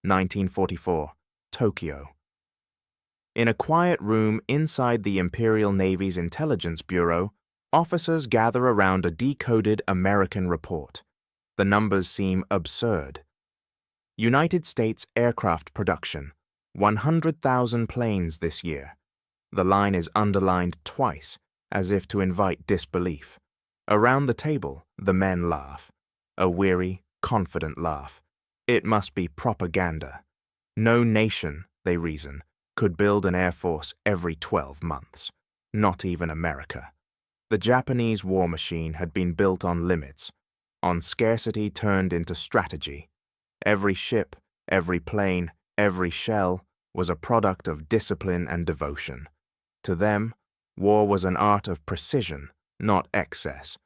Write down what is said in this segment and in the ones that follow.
1944, Tokyo. In a quiet room inside the Imperial Navy's Intelligence Bureau, officers gather around a decoded American report. The numbers seem absurd. United States aircraft production, 100,000 planes this year. The line is underlined twice, as if to invite disbelief. Around the table, the men laugh. A weary, confident laugh. It must be propaganda. No nation, they reason, could build an air force every 12 months. Not even America. The Japanese war machine had been built on limits, on scarcity turned into strategy. Every ship, every plane, every shell was a product of discipline and devotion. To them, war was an art of precision, not excess.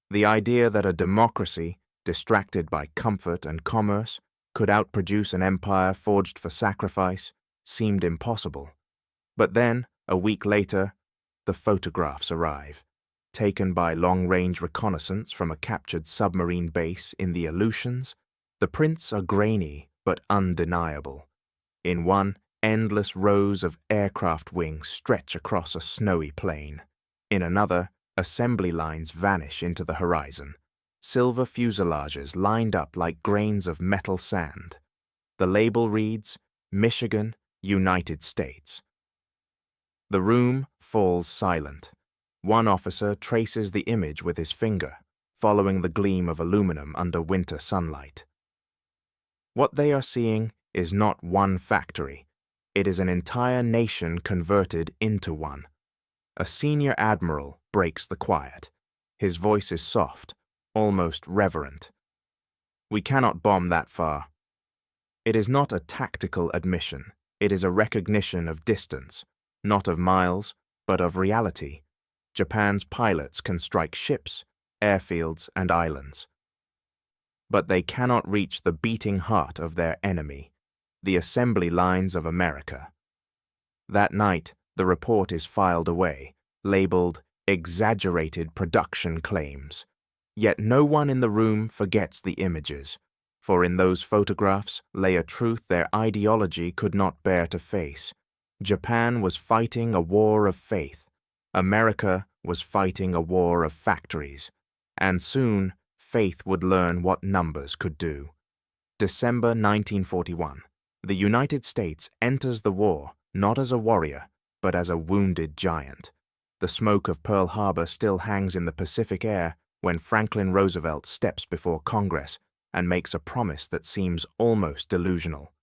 The idea that a democracy, distracted by comfort and commerce, could outproduce an empire forged for sacrifice seemed impossible. But then, a week later, the photographs arrive, taken by long-range reconnaissance from a captured submarine base in the Aleutians. The prints are grainy but undeniable. In one, endless rows of aircraft wings stretch across a snowy plain. In another, assembly lines vanish into the horizon. Silver fuselages lined up like grains of metal sand. The label reads, Michigan, United States. The room falls silent. One officer traces the image with his finger, following the gleam of aluminum under winter sunlight. What they are seeing is not one factory. It is an entire nation converted into one. A senior admiral breaks the quiet. His voice is soft, almost reverent. We cannot bomb that far. It is not a tactical admission. It is a recognition of distance, not of miles, but of reality. Japan's pilots can strike ships, airfields, and islands. But they cannot reach the beating heart of their enemy, the assembly lines of America. That night, the report is filed away, labeled exaggerated production claims. Yet no one in the room forgets the images, for in those photographs lay a truth their ideology could not bear to face. Japan was fighting a war of faith. America was fighting a war of factories. And soon, faith would learn what numbers could do. December 1941. The United States enters the war not as a warrior, but as a wounded giant. The smoke of Pearl Harbor still hangs in the Pacific air when Franklin Roosevelt steps before Congress and makes a promise that seems almost delusional.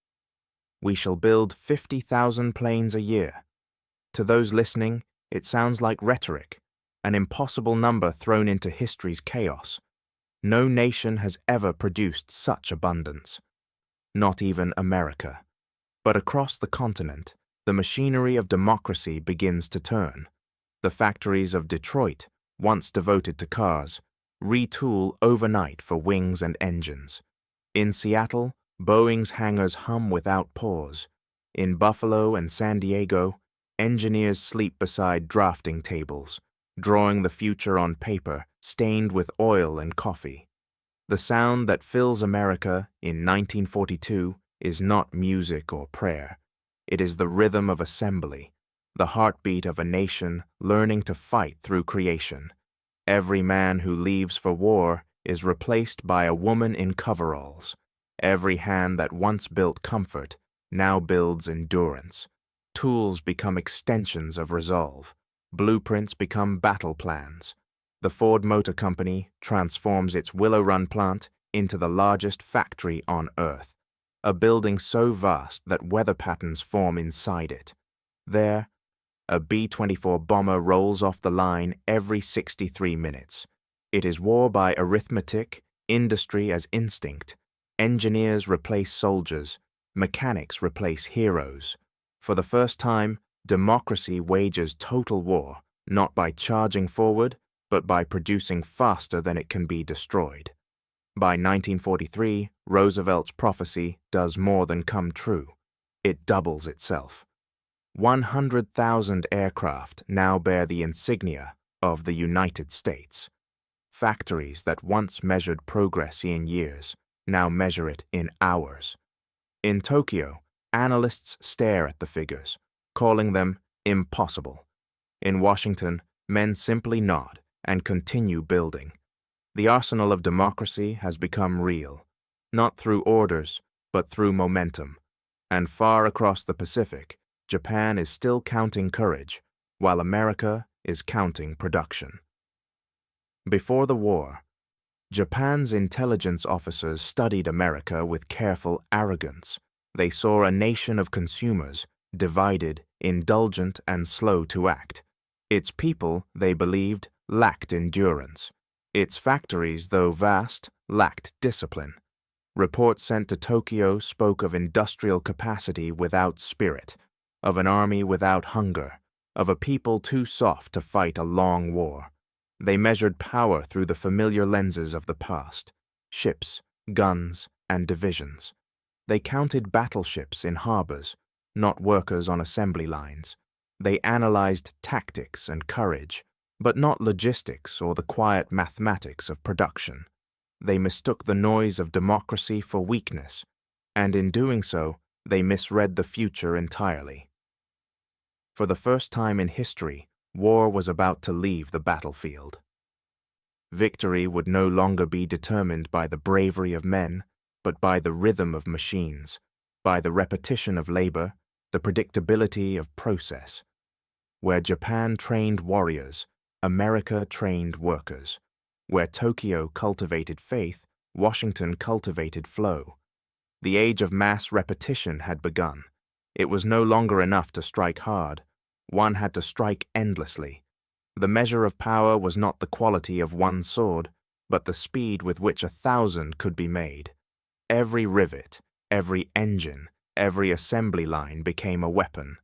We shall build 50,000 planes a year. To those listening, it sounds like rhetoric, an impossible number thrown into history's chaos. No nation has ever produced such abundance. Not even America. But across the continent, the machinery of democracy begins to turn. The factories of Detroit, once devoted to cars, retool overnight for wings and engines. In Seattle, Boeing's hangars hum without pause. In Buffalo and San Diego, engineers sleep beside drafting tables, drawing the future on paper stained with oil and coffee. The sound that fills America in 1942 is not music or prayer. It is the rhythm of assembly, the heartbeat of a nation learning to fight through creation. Every man who leaves for war is replaced by a woman in coveralls. Every hand that once built comfort now builds endurance. Tools become extensions of resolve. Blueprints become battle plans. The Ford Motor Company transforms its Willow Run plant into the largest factory on Earth, a building so vast that weather patterns form inside it. There, a B-24 bomber rolls off the line every 63 minutes. It is war by arithmetic, industry as instinct. Engineers replace soldiers, mechanics replace heroes. For the first time, democracy wages total war, not by charging forward, but by producing faster than it can be destroyed. By 1943, Roosevelt's prophecy does more than come true. It doubles itself. 100,000 aircraft now bear the insignia of the United States. Factories that once measured progress in years now measure it in hours. In Tokyo, analysts stare at the figures, calling them impossible. In Washington, men simply nod and continue building. The arsenal of democracy has become real, not through orders, but through momentum. And far across the Pacific, Japan is still counting courage, while America is counting production. Before the war, Japan's intelligence officers studied America with careful arrogance. They saw a nation of consumers, divided, indulgent, and slow to act. Its people, they believed, lacked endurance. Its factories, though vast, lacked discipline. Reports sent to Tokyo spoke of industrial capacity without spirit, of an army without hunger, of a people too soft to fight a long war. They measured power through the familiar lenses of the past: ships, guns, and divisions. They counted battleships in harbors, not workers on assembly lines. They analyzed tactics and courage, but not logistics or the quiet mathematics of production. They mistook the noise of democracy for weakness, and in doing so, they misread the future entirely. For the first time in history, war was about to leave the battlefield. Victory would no longer be determined by the bravery of men, but by the rhythm of machines, by the repetition of labor, the predictability of process. Where Japan trained warriors, America trained workers. Where Tokyo cultivated faith, Washington cultivated flow. The age of mass repetition had begun. It was no longer enough to strike hard. One had to strike endlessly. The measure of power was not the quality of one sword, but the speed with which 1,000 could be made. Every rivet, every engine, every assembly line became a weapon.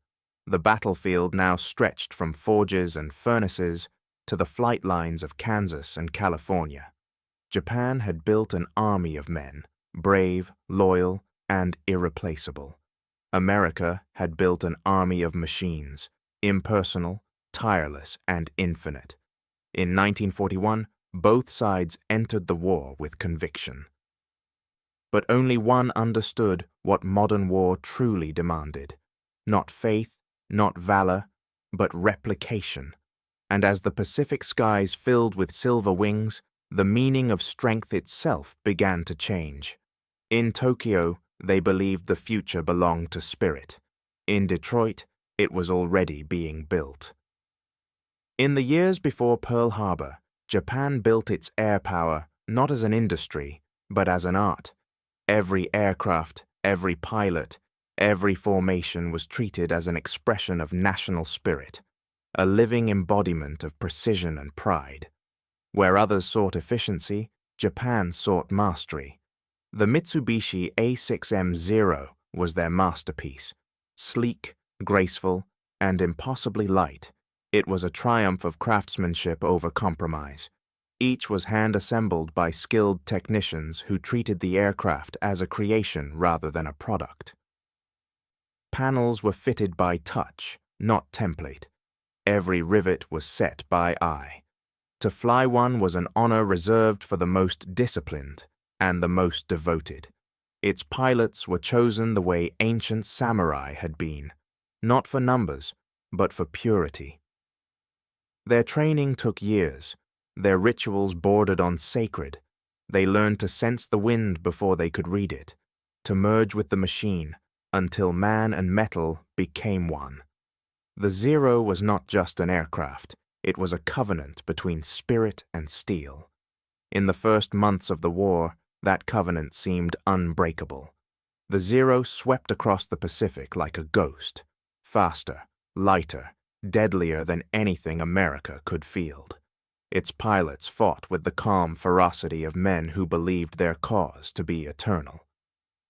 The battlefield now stretched from forges and furnaces to the flight lines of Kansas and California. Japan had built an army of men, brave, loyal, and irreplaceable. America had built an army of machines, impersonal, tireless, and infinite. In 1941, both sides entered the war with conviction. But only one understood what modern war truly demanded: not faith, not valor, but replication. And as the Pacific skies filled with silver wings, the meaning of strength itself began to change. In Tokyo, they believed the future belonged to spirit. In Detroit, it was already being built. In the years before Pearl Harbor, Japan built its air power not as an industry, but as an art. Every aircraft, every pilot, every formation was treated as an expression of national spirit, a living embodiment of precision and pride. Where others sought efficiency, Japan sought mastery. The Mitsubishi A6M0 was their masterpiece. Sleek, graceful, and impossibly light, it was a triumph of craftsmanship over compromise. Each was hand-assembled by skilled technicians who treated the aircraft as a creation rather than a product. Panels were fitted by touch, not template. Every rivet was set by eye. To fly one was an honor reserved for the most disciplined and the most devoted. Its pilots were chosen the way ancient samurai had been, not for numbers, but for purity. Their training took years. Their rituals bordered on sacred. They learned to sense the wind before they could read it, to merge with the machine until man and metal became one. The Zero was not just an aircraft. It was a covenant between spirit and steel. In the first months of the war, that covenant seemed unbreakable. The Zero swept across the Pacific like a ghost, faster, lighter, deadlier than anything America could field. Its pilots fought with the calm ferocity of men who believed their cause to be eternal.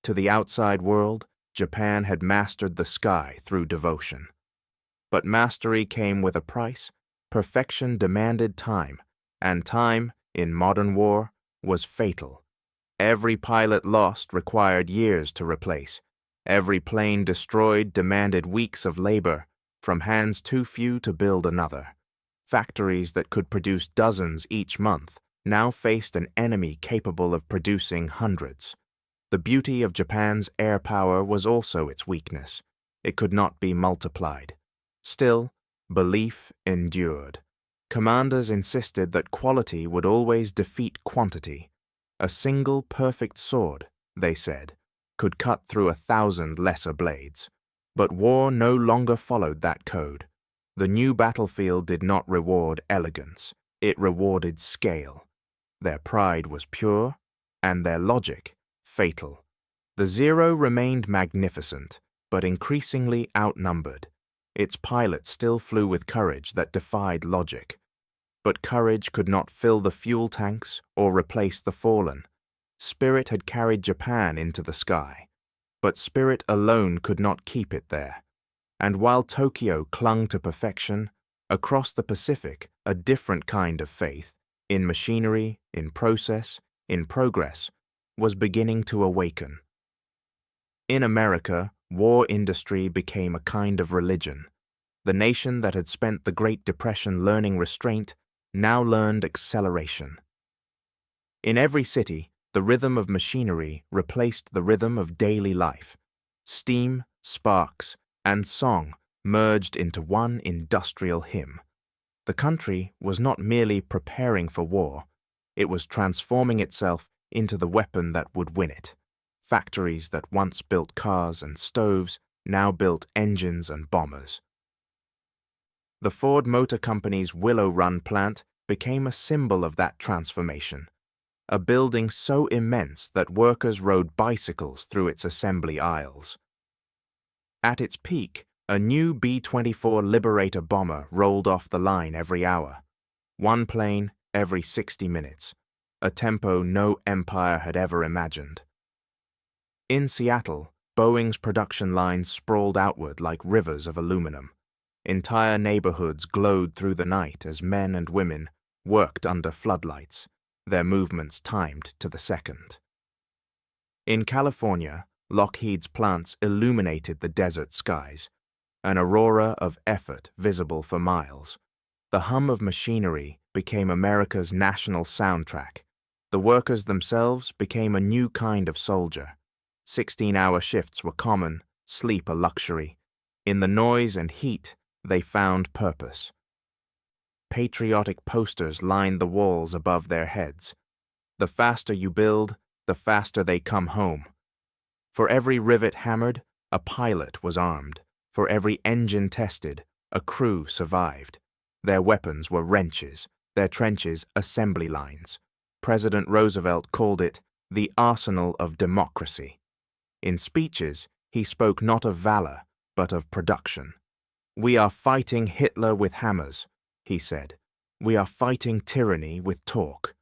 To the outside world, Japan had mastered the sky through devotion. But mastery came with a price. Perfection demanded time, and time, in modern war, was fatal. Every pilot lost required years to replace. Every plane destroyed demanded weeks of labor, from hands too few to build another. Factories that could produce dozens each month now faced an enemy capable of producing hundreds. The beauty of Japan's air power was also its weakness. It could not be multiplied. Still, belief endured. Commanders insisted that quality would always defeat quantity. A single perfect sword, they said, could cut through 1,000 lesser blades. But war no longer followed that code. The new battlefield did not reward elegance. It rewarded scale. Their pride was pure, and their logic fatal. The Zero remained magnificent, but increasingly outnumbered. Its pilot still flew with courage that defied logic. But courage could not fill the fuel tanks or replace the fallen. Spirit had carried Japan into the sky, but spirit alone could not keep it there. And while Tokyo clung to perfection, across the Pacific, a different kind of faith, in machinery, in process, in progress, was beginning to awaken. In America, war industry became a kind of religion. The nation that had spent the Great Depression learning restraint now learned acceleration. In every city, the rhythm of machinery replaced the rhythm of daily life. Steam, sparks, and song merged into one industrial hymn. The country was not merely preparing for war, it was transforming itself into the weapon that would win it. Factories that once built cars and stoves now built engines and bombers. The Ford Motor Company's Willow Run plant became a symbol of that transformation, a building so immense that workers rode bicycles through its assembly aisles. At its peak, a new B-24 Liberator bomber rolled off the line every hour, one plane every 60 minutes, a tempo no empire had ever imagined. In Seattle, Boeing's production lines sprawled outward like rivers of aluminum. Entire neighborhoods glowed through the night as men and women worked under floodlights, their movements timed to the second. In California, Lockheed's plants illuminated the desert skies, an aurora of effort visible for miles. The hum of machinery became America's national soundtrack. The workers themselves became a new kind of soldier. 16-hour shifts were common, sleep a luxury. In the noise and heat, they found purpose. Patriotic posters lined the walls above their heads. The faster you build, the faster they come home. For every rivet hammered, a pilot was armed. For every engine tested, a crew survived. Their weapons were wrenches, their trenches assembly lines. President Roosevelt called it the arsenal of democracy. In speeches, he spoke not of valor, but of production. "We are fighting Hitler with hammers," he said. "We are fighting tyranny with torque."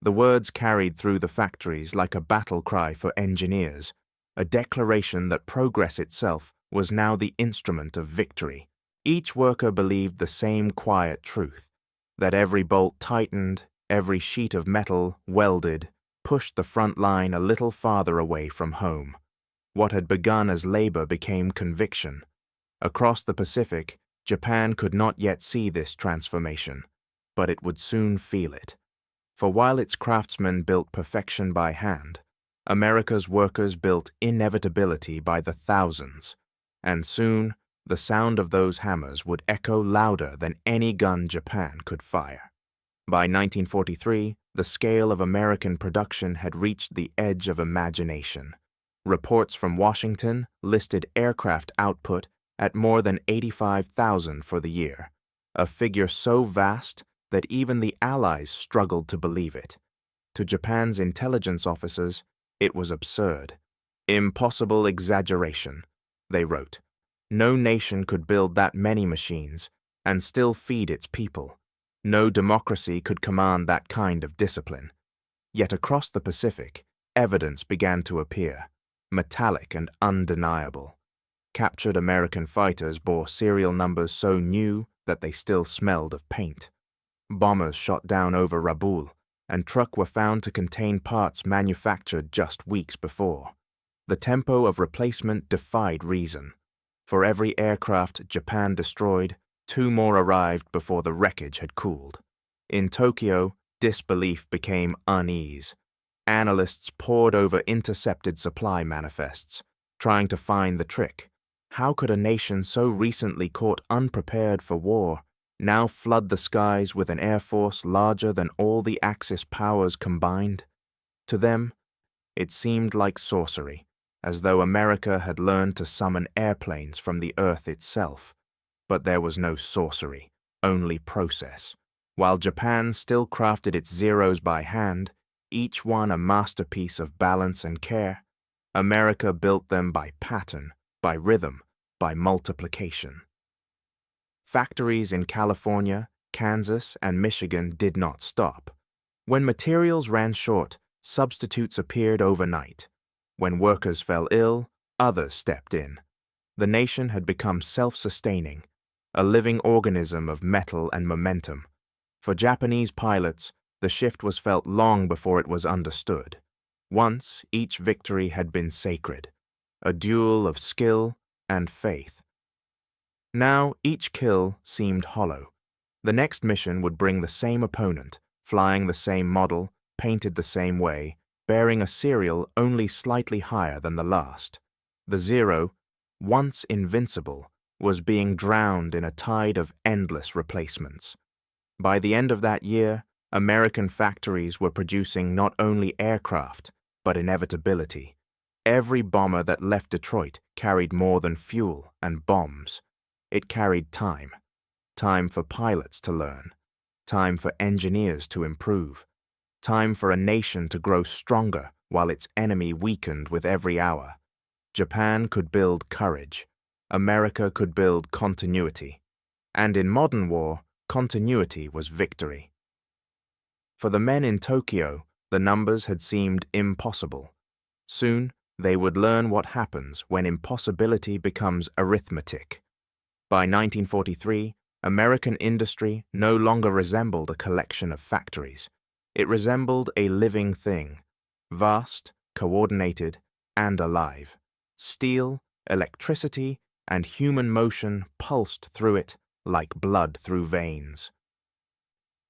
The words carried through the factories like a battle cry for engineers, a declaration that progress itself was now the instrument of victory. Each worker believed the same quiet truth, that every bolt tightened, every sheet of metal welded, pushed the front line a little farther away from home. What had begun as labor became conviction. Across the Pacific, Japan could not yet see this transformation, but it would soon feel it. For while its craftsmen built perfection by hand, America's workers built inevitability by the thousands, and soon the sound of those hammers would echo louder than any gun Japan could fire. By 1943, the scale of American production had reached the edge of imagination. Reports from Washington listed aircraft output at more than 85,000 for the year, a figure so vast that even the Allies struggled to believe it. To Japan's intelligence officers, it was absurd. "Impossible exaggeration," they wrote. "No nation could build that many machines and still feed its people. No democracy could command that kind of discipline." Yet across the Pacific, evidence began to appear, metallic and undeniable. Captured American fighters bore serial numbers so new that they still smelled of paint. Bombers shot down over Rabaul, and trucks were found to contain parts manufactured just weeks before. The tempo of replacement defied reason. For every aircraft Japan destroyed, 2 more arrived before the wreckage had cooled. In Tokyo, disbelief became unease. Analysts pored over intercepted supply manifests, trying to find the trick. How could a nation so recently caught unprepared for war now flood the skies with an air force larger than all the Axis powers combined? To them, it seemed like sorcery, as though America had learned to summon airplanes from the earth itself. But there was no sorcery, only process. While Japan still crafted its zeros by hand, each one a masterpiece of balance and care, America built them by pattern, by rhythm, by multiplication. Factories in California, Kansas, and Michigan did not stop. When materials ran short, substitutes appeared overnight. When workers fell ill, others stepped in. The nation had become self-sustaining, a living organism of metal and momentum. For Japanese pilots, the shift was felt long before it was understood. Once, each victory had been sacred, a duel of skill and faith. Now, each kill seemed hollow. The next mission would bring the same opponent, flying the same model, painted the same way, bearing a serial only slightly higher than the last. The Zero, once invincible, was being drowned in a tide of endless replacements. By the end of that year, American factories were producing not only aircraft, but inevitability. Every bomber that left Detroit carried more than fuel and bombs. It carried time. Time for pilots to learn. Time for engineers to improve. Time for a nation to grow stronger while its enemy weakened with every hour. Japan could build courage. America could build continuity. And in modern war, continuity was victory. For the men in Tokyo, the numbers had seemed impossible. Soon, they would learn what happens when impossibility becomes arithmetic. By 1943, American industry no longer resembled a collection of factories. It resembled a living thing, vast, coordinated, and alive. Steel, electricity, and human motion pulsed through it like blood through veins.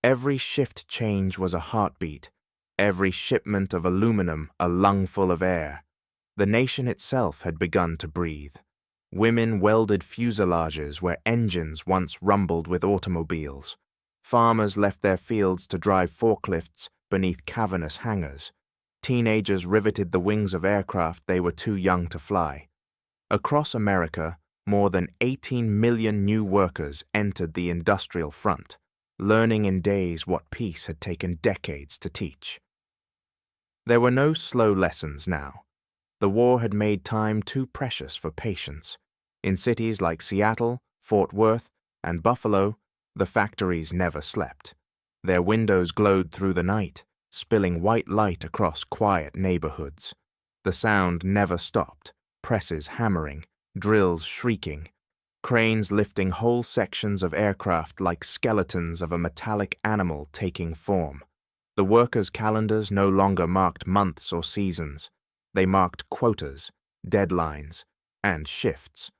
Every shift change was a heartbeat, every shipment of aluminum a lungful of air. The nation itself had begun to breathe. Women welded fuselages where engines once rumbled with automobiles. Farmers left their fields to drive forklifts beneath cavernous hangars. Teenagers riveted the wings of aircraft they were too young to fly. Across America, more than 18 million new workers entered the industrial front, learning in days what peace had taken decades to teach. There were no slow lessons now. The war had made time too precious for patience. In cities like Seattle, Fort Worth, and Buffalo, the factories never slept. Their windows glowed through the night, spilling white light across quiet neighborhoods. The sound never stopped, presses hammering, drills shrieking, cranes lifting whole sections of aircraft like skeletons of a metallic animal taking form. The workers' calendars no longer marked months or seasons. They marked quotas, deadlines, and shifts.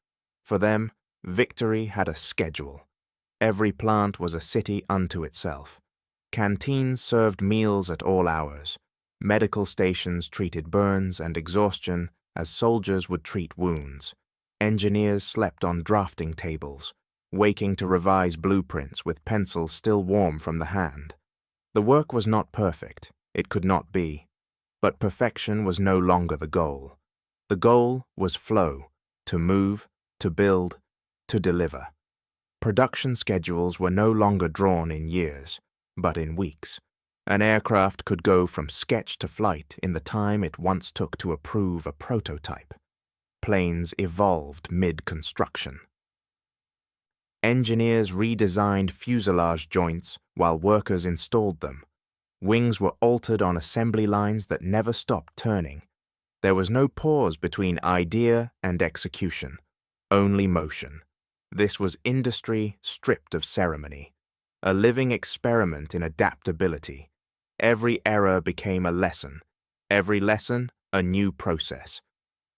For them, victory had a schedule. Every plant was a city unto itself. Canteens served meals at all hours. Medical stations treated burns and exhaustion as soldiers would treat wounds. Engineers slept on drafting tables, waking to revise blueprints with pencils still warm from the hand. The work was not perfect, it could not be, but perfection was no longer the goal. The goal was flow, to move, to build, to deliver. Production schedules were no longer drawn in years, but in weeks. An aircraft could go from sketch to flight in the time it once took to approve a prototype. Planes evolved mid-construction. Engineers redesigned fuselage joints while workers installed them. Wings were altered on assembly lines that never stopped turning. There was no pause between idea and execution, only motion. This was industry stripped of ceremony, a living experiment in adaptability. Every error became a lesson, every lesson a new process.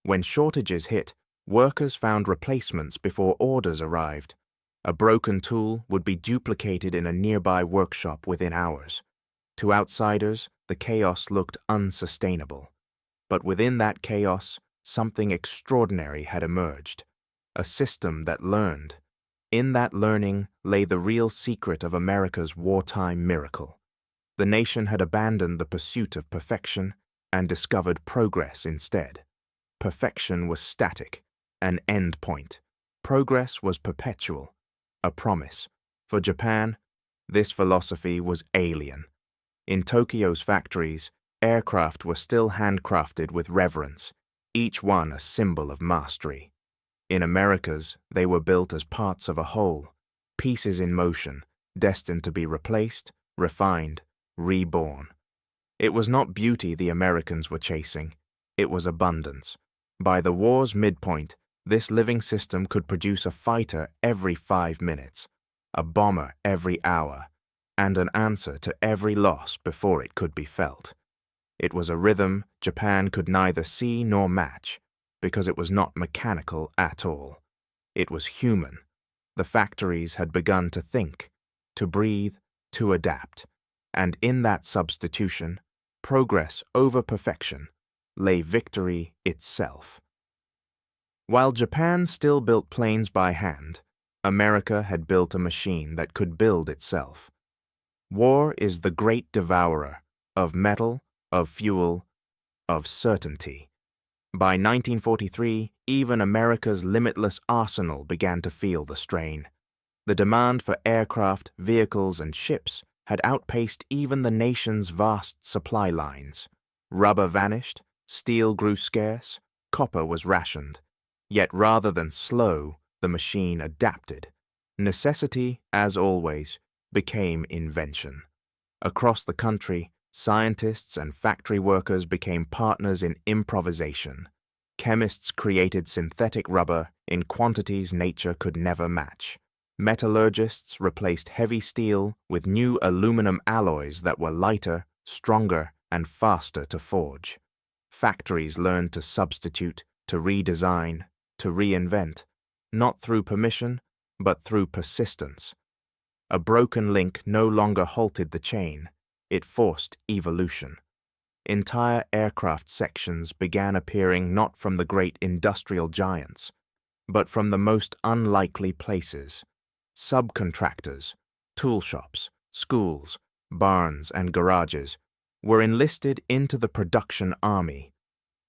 When shortages hit, workers found replacements before orders arrived. A broken tool would be duplicated in a nearby workshop within hours. To outsiders, the chaos looked unsustainable. But within that chaos, something extraordinary had emerged, a system that learned. In that learning lay the real secret of America's wartime miracle. The nation had abandoned the pursuit of perfection and discovered progress instead. Perfection was static, an end point. Progress was perpetual, a promise. For Japan, this philosophy was alien. In Tokyo's factories, aircraft were still handcrafted with reverence, each one a symbol of mastery. In America's, they were built as parts of a whole, pieces in motion, destined to be replaced, refined, reborn. It was not beauty the Americans were chasing, it was abundance. By the war's midpoint, this living system could produce a fighter every 5 minutes, a bomber every hour, and an answer to every loss before it could be felt. It was a rhythm Japan could neither see nor match, because it was not mechanical at all. It was human. The factories had begun to think, to breathe, to adapt, and in that substitution, progress over perfection, lay victory itself. While Japan still built planes by hand, America had built a machine that could build itself. War is the great devourer of metal, of fuel, of certainty. By 1943, even America's limitless arsenal began to feel the strain. The demand for aircraft, vehicles, and ships had outpaced even the nation's vast supply lines. Rubber vanished, steel grew scarce, copper was rationed. Yet rather than slow, the machine adapted. Necessity, as always, became invention. Across the country, scientists and factory workers became partners in improvisation. Chemists created synthetic rubber in quantities nature could never match. Metallurgists replaced heavy steel with new aluminum alloys that were lighter, stronger, and faster to forge. Factories learned to substitute, to redesign, to reinvent, not through permission, but through persistence. A broken link no longer halted the chain, it forced evolution. Entire aircraft sections began appearing not from the great industrial giants, but from the most unlikely places. Subcontractors, tool shops, schools, barns, and garages were enlisted into the production army.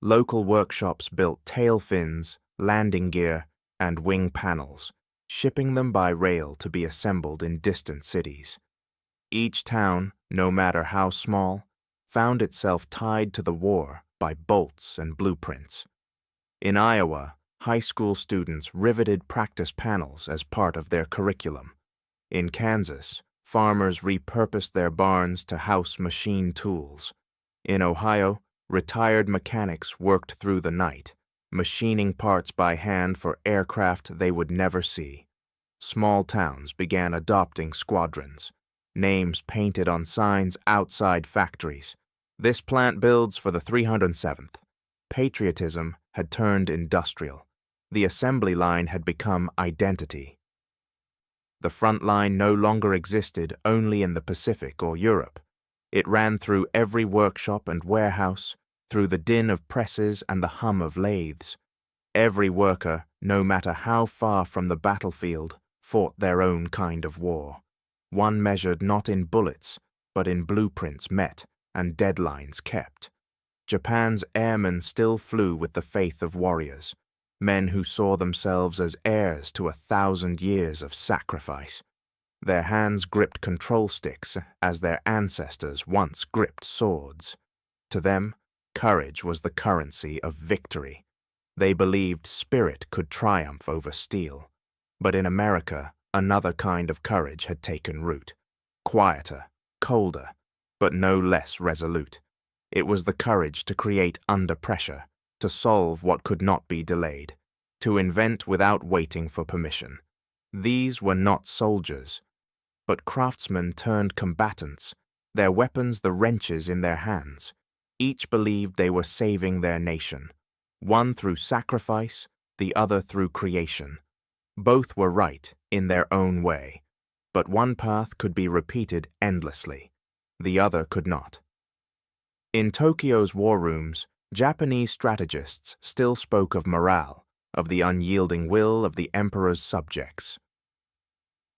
Local workshops built tail fins, landing gear, and wing panels, shipping them by rail to be assembled in distant cities. Each town, no matter how small, found itself tied to the war by bolts and blueprints. In Iowa, high school students riveted practice panels as part of their curriculum. In Kansas, farmers repurposed their barns to house machine tools. In Ohio, retired mechanics worked through the night, machining parts by hand for aircraft they would never see. Small towns began adopting squadrons, names painted on signs outside factories. This plant builds for the 307th. Patriotism had turned industrial. The assembly line had become identity. The front line no longer existed only in the Pacific or Europe. It ran through every workshop and warehouse, through the din of presses and the hum of lathes. Every worker, no matter how far from the battlefield, fought their own kind of war. One measured not in bullets, but in blueprints met and deadlines kept. Japan's airmen still flew with the faith of warriors, men who saw themselves as heirs to 1,000 years of sacrifice. Their hands gripped control sticks as their ancestors once gripped swords. To them, courage was the currency of victory. They believed spirit could triumph over steel. But in America, another kind of courage had taken root. Quieter, colder, but no less resolute. It was the courage to create under pressure, to solve what could not be delayed, to invent without waiting for permission. These were not soldiers, but craftsmen turned combatants, their weapons the wrenches in their hands. Each believed they were saving their nation, one through sacrifice, the other through creation. Both were right in their own way, but one path could be repeated endlessly, the other could not. In Tokyo's war rooms, Japanese strategists still spoke of morale, of the unyielding will of the emperor's subjects.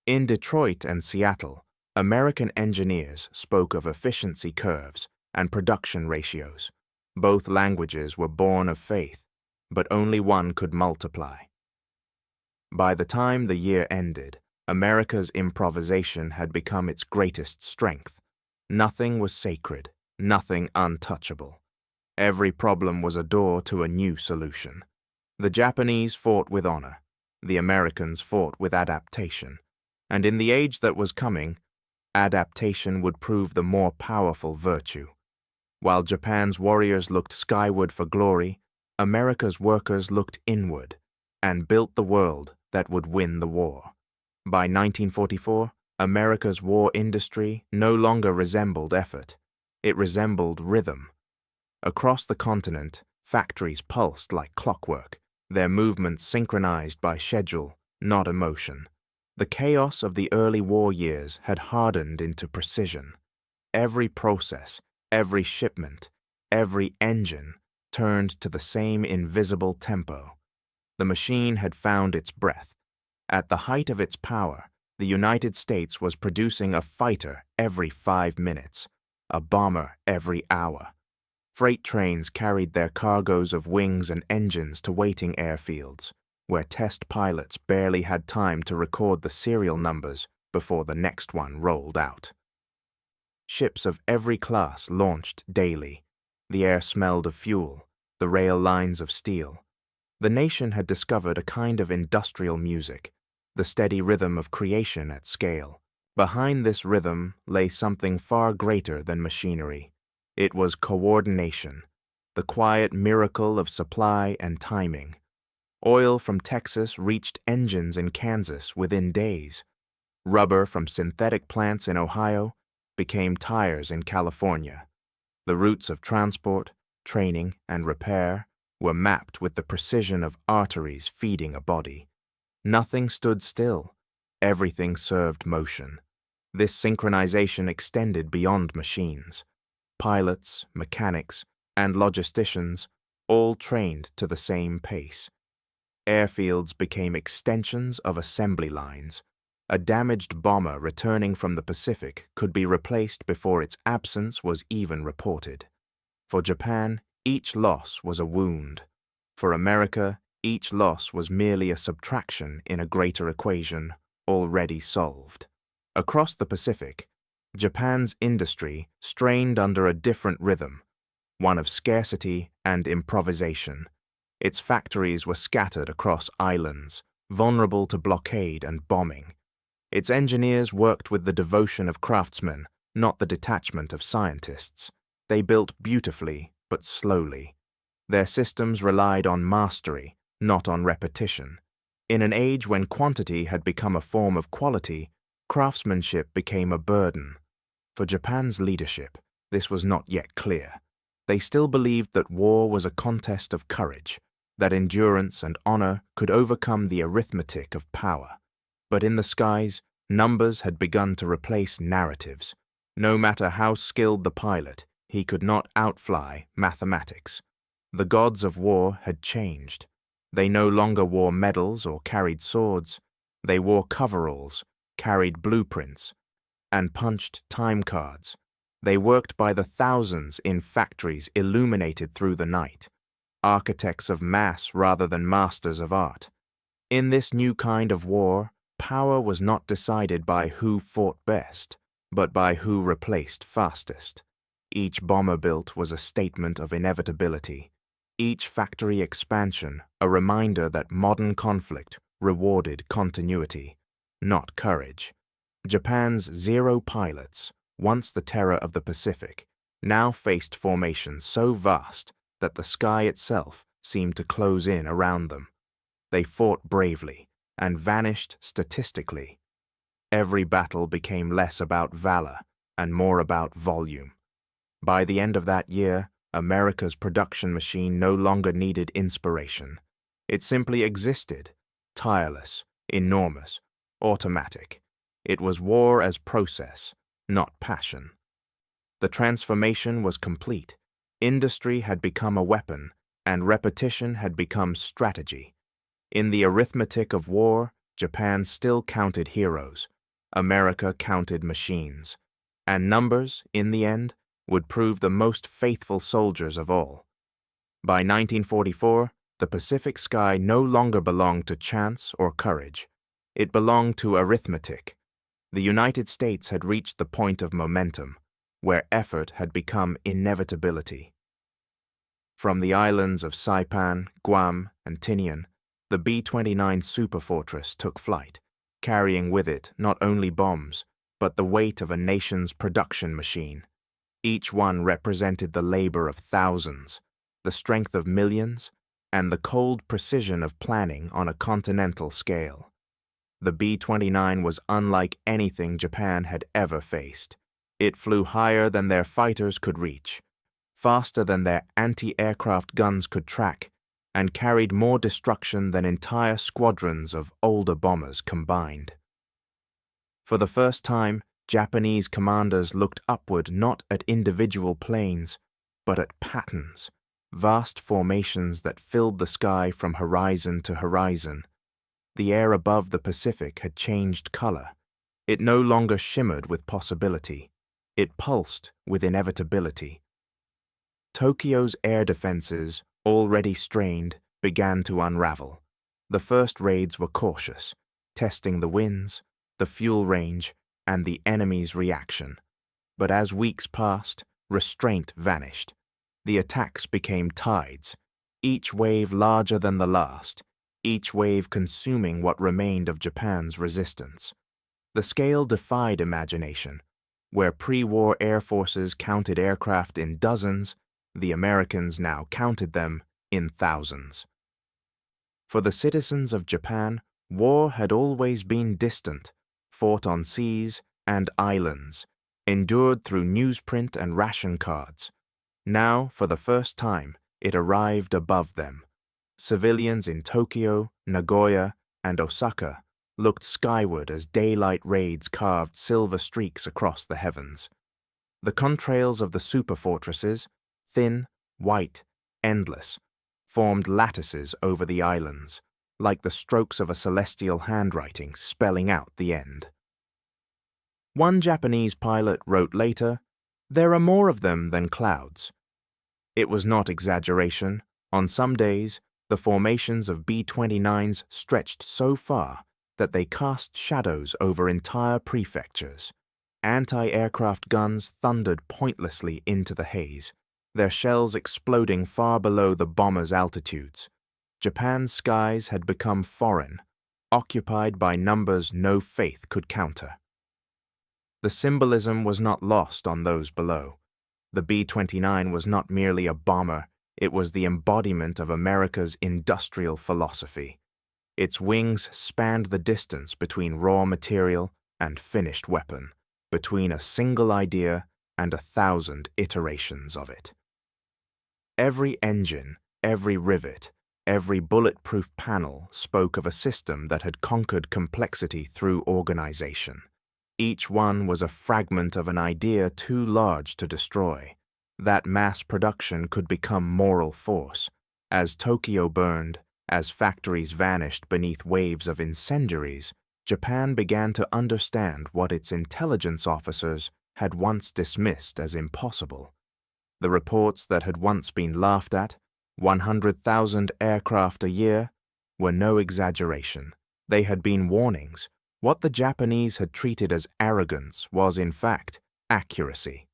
In Detroit and Seattle, American engineers spoke of efficiency curves and production ratios. Both languages were born of faith, but only one could multiply. By the time the year ended, America's improvisation had become its greatest strength. Nothing was sacred, nothing untouchable. Every problem was a door to a new solution. The Japanese fought with honor. The Americans fought with adaptation. And in the age that was coming, adaptation would prove the more powerful virtue. While Japan's warriors looked skyward for glory, America's workers looked inward and built the world that would win the war. By 1944, America's war industry no longer resembled effort. It resembled rhythm. Across the continent, factories pulsed like clockwork, their movements synchronized by schedule, not emotion. The chaos of the early war years had hardened into precision. Every process, every shipment, every engine turned to the same invisible tempo. The machine had found its breath. At the height of its power, the United States was producing a fighter every 5 minutes, a bomber every hour. Freight trains carried their cargoes of wings and engines to waiting airfields, where test pilots barely had time to record the serial numbers before the next one rolled out. Ships of every class launched daily. The air smelled of fuel, the rail lines of steel. The nation had discovered a kind of industrial music, the steady rhythm of creation at scale. Behind this rhythm lay something far greater than machinery. It was coordination, the quiet miracle of supply and timing. Oil from Texas reached engines in Kansas within days. Rubber from synthetic plants in Ohio became tires in California. The routes of transport, training, and repair were mapped with the precision of arteries feeding a body. Nothing stood still. Everything served motion. This synchronization extended beyond machines. Pilots, mechanics, and logisticians all trained to the same pace. Airfields became extensions of assembly lines. A damaged bomber returning from the Pacific could be replaced before its absence was even reported. For Japan, each loss was a wound. For America, each loss was merely a subtraction in a greater equation already solved. Across the Pacific, Japan's industry strained under a different rhythm, one of scarcity and improvisation. Its factories were scattered across islands, vulnerable to blockade and bombing. Its engineers worked with the devotion of craftsmen, not the detachment of scientists. They built beautifully, but slowly. Their systems relied on mastery, not on repetition. In an age when quantity had become a form of quality, craftsmanship became a burden. For Japan's leadership, this was not yet clear. They still believed that war was a contest of courage, that endurance and honor could overcome the arithmetic of power. But in the skies, numbers had begun to replace narratives. No matter how skilled the pilot, he could not outfly mathematics. The gods of war had changed. They no longer wore medals or carried swords. They wore coveralls, carried blueprints, and punched time cards. They worked by the thousands in factories illuminated through the night, architects of mass rather than masters of art. In this new kind of war, power was not decided by who fought best, but by who replaced fastest. Each bomber built was a statement of inevitability. Each factory expansion a reminder that modern conflict rewarded continuity, not courage. Japan's 0 pilots, once the terror of the Pacific, now faced formations so vast that the sky itself seemed to close in around them. They fought bravely and vanished statistically. Every battle became less about valor and more about volume. By the end of that year, America's production machine no longer needed inspiration. It simply existed, tireless, enormous, automatic. It was war as process, not passion. The transformation was complete. Industry had become a weapon, and repetition had become strategy. In the arithmetic of war, Japan still counted heroes. America counted machines. And numbers, in the end, would prove the most faithful soldiers of all. By 1944, the Pacific sky no longer belonged to chance or courage. It belonged to arithmetic. The United States had reached the point of momentum, where effort had become inevitability. From the islands of Saipan, Guam, and Tinian, the B-29 superfortress took flight, carrying with it not only bombs, but the weight of a nation's production machine. Each one represented the labor of thousands, the strength of millions, and the cold precision of planning on a continental scale. The B-29 was unlike anything Japan had ever faced. It flew higher than their fighters could reach, faster than their anti-aircraft guns could track, and carried more destruction than entire squadrons of older bombers combined. For the first time, Japanese commanders looked upward not at individual planes, but at patterns, vast formations that filled the sky from horizon to horizon. The air above the Pacific had changed color. It no longer shimmered with possibility. It pulsed with inevitability. Tokyo's air defenses, already strained, began to unravel. The first raids were cautious, testing the winds, the fuel range, and the enemy's reaction. But as weeks passed, restraint vanished. The attacks became tides, each wave larger than the last, each wave consuming what remained of Japan's resistance. The scale defied imagination. Where pre-war air forces counted aircraft in dozens, the Americans now counted them in thousands. For the citizens of Japan, war had always been distant, fought on seas and islands, endured through newsprint and ration cards. Now, for the first time, it arrived above them. Civilians in Tokyo, Nagoya, and Osaka looked skyward as daylight raids carved silver streaks across the heavens. The contrails of the superfortresses, thin, white, endless, formed lattices over the islands, like the strokes of a celestial handwriting spelling out the end. One Japanese pilot wrote later, "There are more of them than clouds." It was not exaggeration. On some days, the formations of B-29s stretched so far that they cast shadows over entire prefectures. Anti-aircraft guns thundered pointlessly into the haze, their shells exploding far below the bombers' altitudes. Japan's skies had become foreign, occupied by numbers no faith could counter. The symbolism was not lost on those below. The B-29 was not merely a bomber, it was the embodiment of America's industrial philosophy. Its wings spanned the distance between raw material and finished weapon, between a single idea and 1,000 iterations of it. Every engine, every rivet, every bulletproof panel spoke of a system that had conquered complexity through organization. Each one was a fragment of an idea too large to destroy. That mass production could become moral force. As Tokyo burned, as factories vanished beneath waves of incendiaries, Japan began to understand what its intelligence officers had once dismissed as impossible. The reports that had once been laughed at, 100,000 aircraft a year, were no exaggeration. They had been warnings. What the Japanese had treated as arrogance was, in fact, accuracy.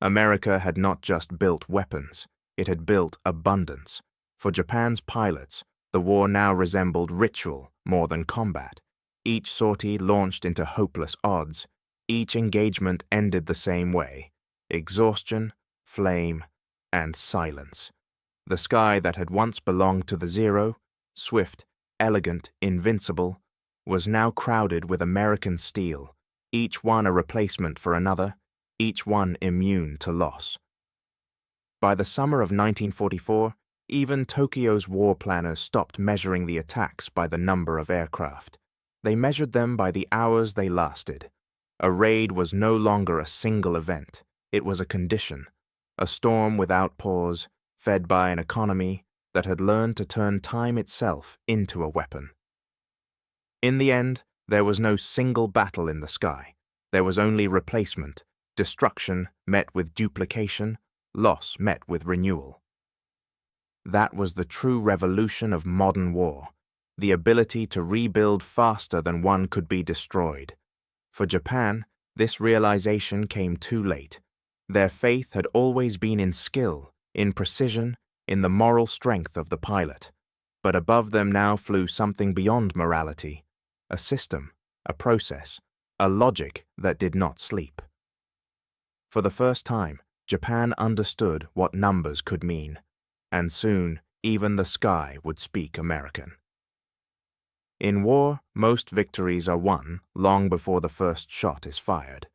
America had not just built weapons, it had built abundance. For Japan's pilots, the war now resembled ritual more than combat. Each sortie launched into hopeless odds. Each engagement ended the same way: exhaustion, flame, and silence. The sky that had once belonged to the Zero, swift, elegant, invincible, was now crowded with American steel, each one a replacement for another, each one immune to loss. By the summer of 1944, even Tokyo's war planners stopped measuring the attacks by the number of aircraft. They measured them by the hours they lasted. A raid was no longer a single event. It was a condition. a storm without pause, fed by an economy that had learned to turn time itself into a weapon. In the end, there was no single battle in the sky. There was only replacement, destruction met with duplication, loss met with renewal. That was the true revolution of modern war, the ability to rebuild faster than one could be destroyed. For Japan, this realization came too late. Their faith had always been in skill, in precision, in the moral strength of the pilot. But above them now flew something beyond morality, a system, a process, a logic that did not sleep. For the first time, Japan understood what numbers could mean, and soon even the sky would speak American. In war, most victories are won long before the first shot is fired.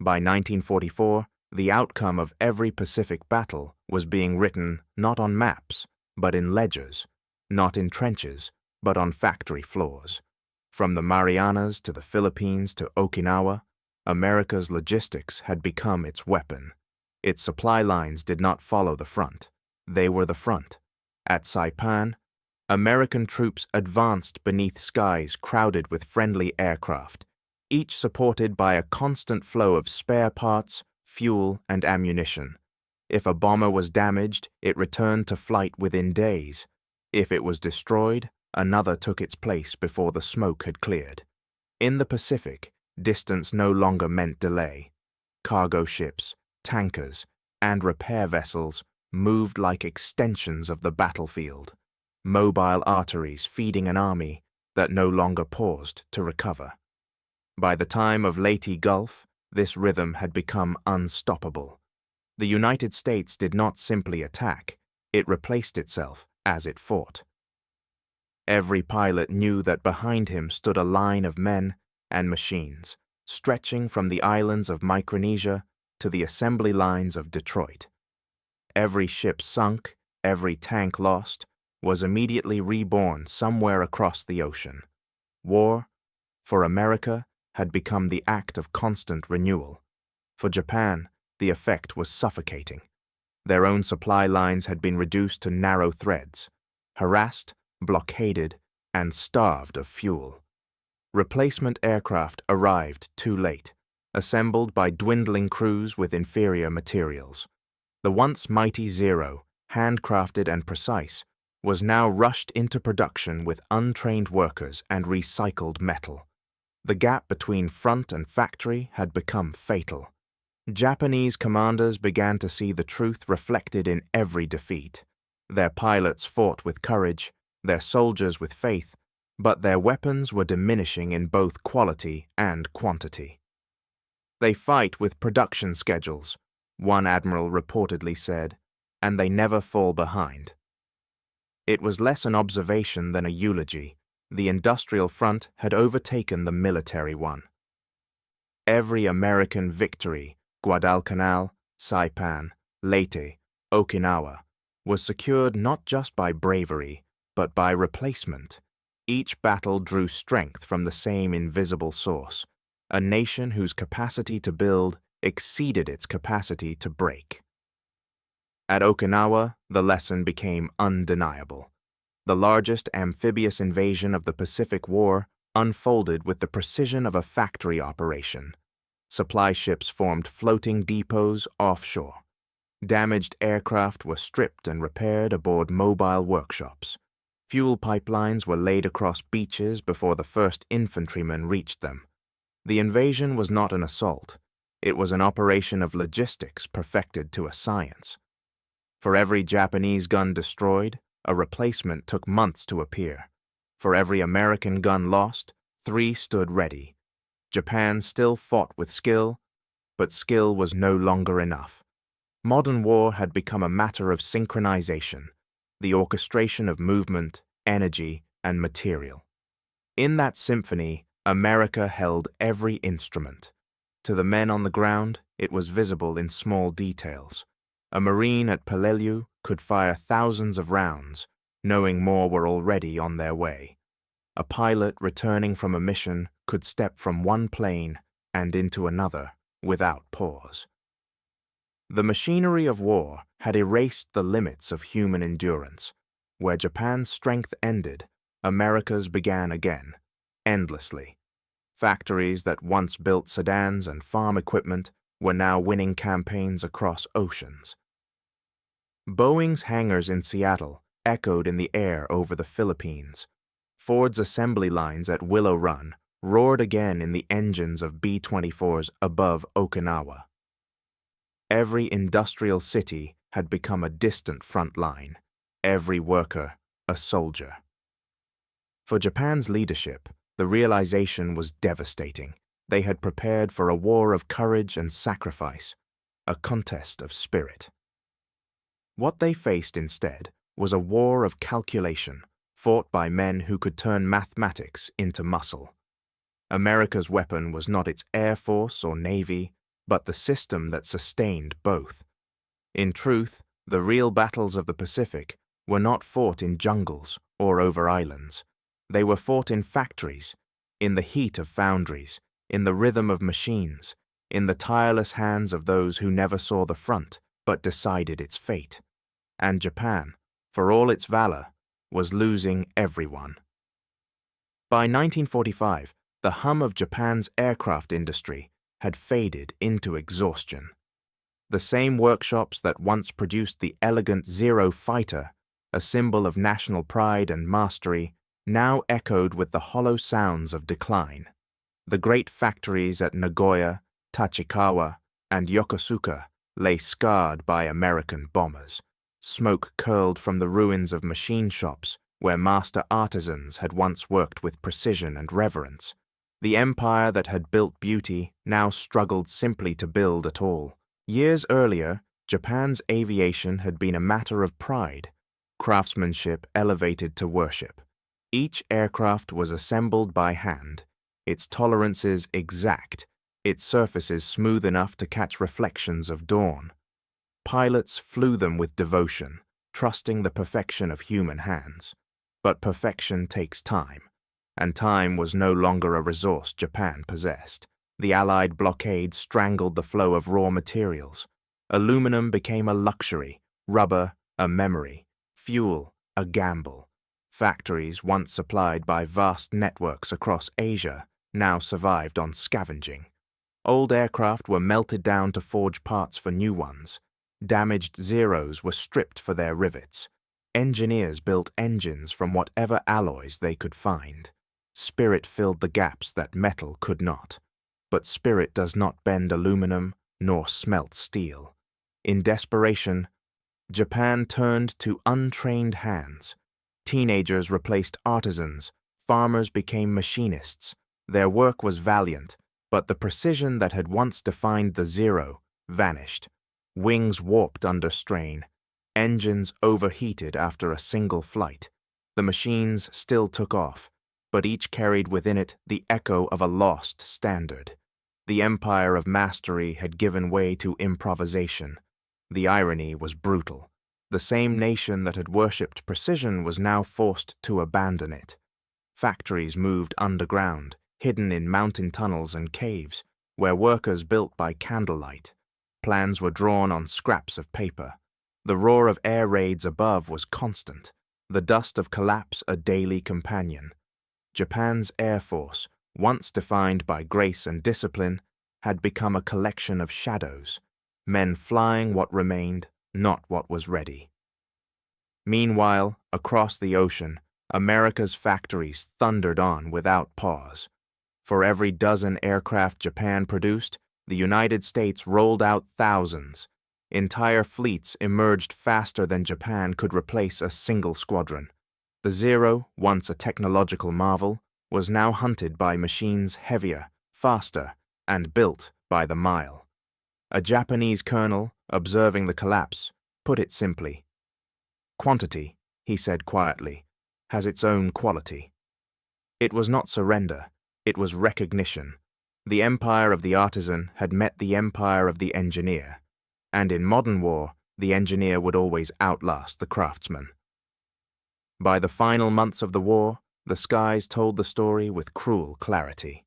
By 1944, the outcome of every Pacific battle was being written not on maps, but in ledgers, not in trenches, but on factory floors. From the Marianas to the Philippines to Okinawa, America's logistics had become its weapon. Its supply lines did not follow the front. They were the front. At Saipan, American troops advanced beneath skies crowded with friendly aircraft, each supported by a constant flow of spare parts, fuel, and ammunition. If a bomber was damaged, it returned to flight within days. If it was destroyed, another took its place before the smoke had cleared. In the Pacific, distance no longer meant delay. Cargo ships, tankers, and repair vessels moved like extensions of the battlefield, mobile arteries feeding an army that no longer paused to recover. By the time of Leyte Gulf, this rhythm had become unstoppable. The United States did not simply attack, it replaced itself as it fought. Every pilot knew that behind him stood a line of men and machines, stretching from the islands of Micronesia to the assembly lines of Detroit. Every ship sunk, every tank lost, was immediately reborn somewhere across the ocean. War, for America, had become the act of constant renewal. For Japan, the effect was suffocating. Their own supply lines had been reduced to narrow threads, harassed, blockaded, and starved of fuel. Replacement aircraft arrived too late, assembled by dwindling crews with inferior materials. The once mighty Zero, handcrafted and precise, was now rushed into production with untrained workers and recycled metal. The gap between front and factory had become fatal. Japanese commanders began to see the truth reflected in every defeat. Their pilots fought with courage, their soldiers with faith, but their weapons were diminishing in both quality and quantity. "They fight with production schedules," one admiral reportedly said, "and they never fall behind." It was less an observation than a eulogy. The industrial front had overtaken the military one. Every American victory, Guadalcanal, Saipan, Leyte, Okinawa, was secured not just by bravery, but by replacement. Each battle drew strength from the same invisible source, a nation whose capacity to build exceeded its capacity to break. At Okinawa, the lesson became undeniable. The largest amphibious invasion of the Pacific War unfolded with the precision of a factory operation. Supply ships formed floating depots offshore. Damaged aircraft were stripped and repaired aboard mobile workshops. Fuel pipelines were laid across beaches before the first infantrymen reached them. The invasion was not an assault. It was an operation of logistics perfected to a science. For every Japanese gun destroyed, a replacement took months to appear. For every American gun lost, 3 stood ready. Japan still fought with skill, but skill was no longer enough. Modern war had become a matter of synchronization, the orchestration of movement, energy, and material. In that symphony, America held every instrument. To the men on the ground, it was visible in small details. A Marine at Peleliu could fire thousands of rounds, knowing more were already on their way. A pilot returning from a mission could step from one plane and into another without pause. The machinery of war had erased the limits of human endurance. Where Japan's strength ended, America's began again, endlessly. Factories that once built sedans and farm equipment were now winning campaigns across oceans. Boeing's hangars in Seattle echoed in the air over the Philippines. Ford's assembly lines at Willow Run roared again in the engines of B-24s above Okinawa. Every industrial city had become a distant front line, every worker a soldier. For Japan's leadership, the realization was devastating. They had prepared for a war of courage and sacrifice, a contest of spirit. What they faced instead was a war of calculation, fought by men who could turn mathematics into muscle. America's weapon was not its air force or navy, but the system that sustained both. In truth, the real battles of the Pacific were not fought in jungles or over islands. They were fought in factories, in the heat of foundries, in the rhythm of machines, in the tireless hands of those who never saw the front but decided its fate. And Japan, for all its valor, was losing everyone. By 1945, the hum of Japan's aircraft industry had faded into exhaustion. The same workshops that once produced the elegant Zero fighter, a symbol of national pride and mastery, now echoed with the hollow sounds of decline. The great factories at Nagoya, Tachikawa, and Yokosuka lay scarred by American bombers. Smoke curled from the ruins of machine shops where master artisans had once worked with precision and reverence. The empire that had built beauty now struggled simply to build at all. Years earlier, Japan's aviation had been a matter of pride, craftsmanship elevated to worship. Each aircraft was assembled by hand, its tolerances exact, its surfaces smooth enough to catch reflections of dawn. Pilots flew them with devotion, trusting the perfection of human hands. But perfection takes time, and time was no longer a resource Japan possessed. The Allied blockade strangled the flow of raw materials. Aluminum became a luxury, rubber a memory, fuel a gamble. Factories once supplied by vast networks across Asia now survived on scavenging. Old aircraft were melted down to forge parts for new ones. Damaged Zeros were stripped for their rivets. Engineers built engines from whatever alloys they could find. Spirit filled the gaps that metal could not. But spirit does not bend aluminum nor smelt steel. In desperation, Japan turned to untrained hands. Teenagers replaced artisans, farmers became machinists. Their work was valiant, but the precision that had once defined the Zero vanished. Wings warped under strain. Engines overheated after a single flight. The machines still took off, but each carried within it the echo of a lost standard. The empire of mastery had given way to improvisation. The irony was brutal. The same nation that had worshipped precision was now forced to abandon it. Factories moved underground, hidden in mountain tunnels and caves, where workers built by candlelight. Plans were drawn on scraps of paper. The roar of air raids above was constant, the dust of collapse a daily companion. Japan's air force, once defined by grace and discipline, had become a collection of shadows, men flying what remained, not what was ready. Meanwhile, across the ocean, America's factories thundered on without pause. For every dozen aircraft Japan produced, the United States rolled out thousands. Entire fleets emerged faster than Japan could replace a single squadron. The Zero, once a technological marvel, was now hunted by machines heavier, faster, and built by the mile. A Japanese colonel, observing the collapse, put it simply. "Quantity," he said quietly, "has its own quality." It was not surrender, it was recognition. The empire of the artisan had met the empire of the engineer, and in modern war, the engineer would always outlast the craftsman. By the final months of the war, the skies told the story with cruel clarity.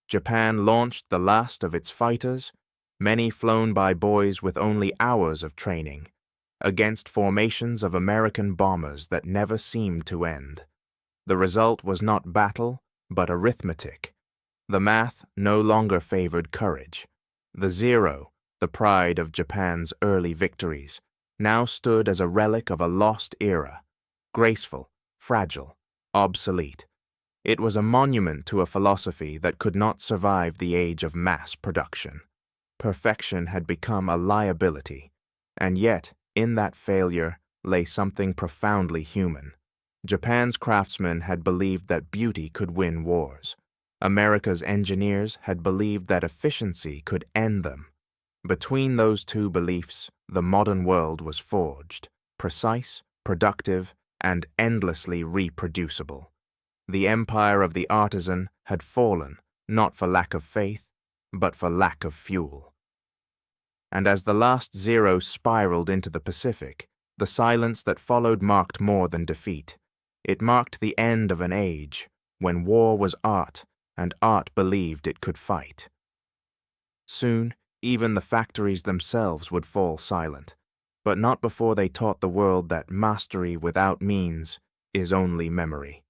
Japan launched the last of its fighters, many flown by boys with only hours of training, against formations of American bombers that never seemed to end. The result was not battle, but arithmetic. The math no longer favored courage. The zero, the pride of Japan's early victories, now stood as a relic of a lost era, graceful, fragile, obsolete. It was a monument to a philosophy that could not survive the age of mass production. Perfection had become a liability, and yet, in that failure, lay something profoundly human. Japan's craftsmen had believed that beauty could win wars. America's engineers had believed that efficiency could end them. Between those two beliefs, the modern world was forged, precise, productive, and endlessly reproducible. The empire of the artisan had fallen, not for lack of faith, but for lack of fuel. And as the last zero spiraled into the Pacific, the silence that followed marked more than defeat. It marked the end of an age when war was art, and art believed it could fight. Soon, even the factories themselves would fall silent, but not before they taught the world that mastery without means is only memory.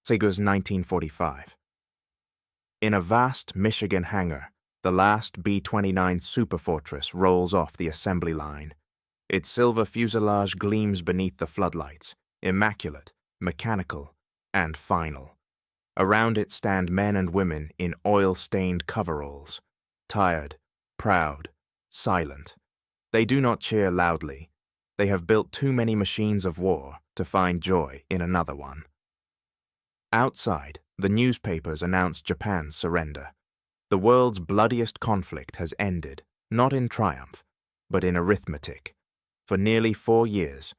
Sigur's 1945. In a vast Michigan hangar, the last B-29 Superfortress rolls off the assembly line. Its silver fuselage gleams beneath the floodlights, immaculate, mechanical, and final. Around it stand men and women in oil-stained coveralls, tired, proud, silent. They do not cheer loudly. They have built too many machines of war to find joy in another one. Outside, the newspapers announce Japan's surrender. The world's bloodiest conflict has ended, not in triumph, but in arithmetic. For nearly 4 years,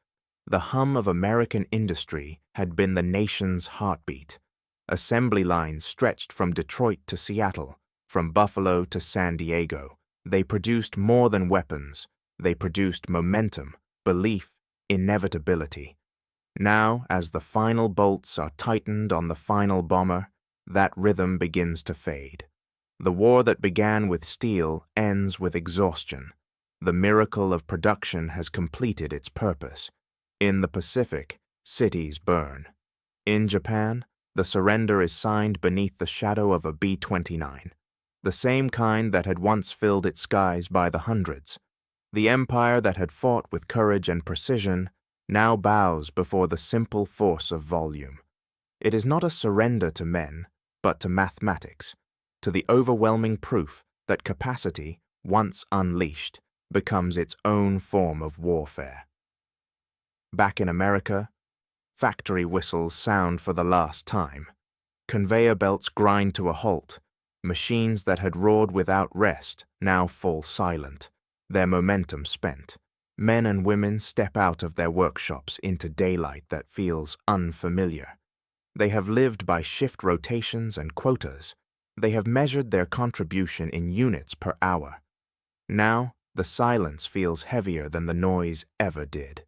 the hum of American industry had been the nation's heartbeat. Assembly lines stretched from Detroit to Seattle, from Buffalo to San Diego. They produced more than weapons. They produced momentum, belief, inevitability. Now, as the final bolts are tightened on the final bomber, that rhythm begins to fade. The war that began with steel ends with exhaustion. The miracle of production has completed its purpose. In the Pacific, cities burn. In Japan, the surrender is signed beneath the shadow of a B-29, the same kind that had once filled its skies by the hundreds. The empire that had fought with courage and precision now bows before the simple force of volume. It is not a surrender to men, but to mathematics, to the overwhelming proof that capacity, once unleashed, becomes its own form of warfare. Back in America, factory whistles sound for the last time. Conveyor belts grind to a halt. Machines that had roared without rest now fall silent, their momentum spent. Men and women step out of their workshops into daylight that feels unfamiliar. They have lived by shift rotations and quotas. They have measured their contribution in units per hour. Now, the silence feels heavier than the noise ever did.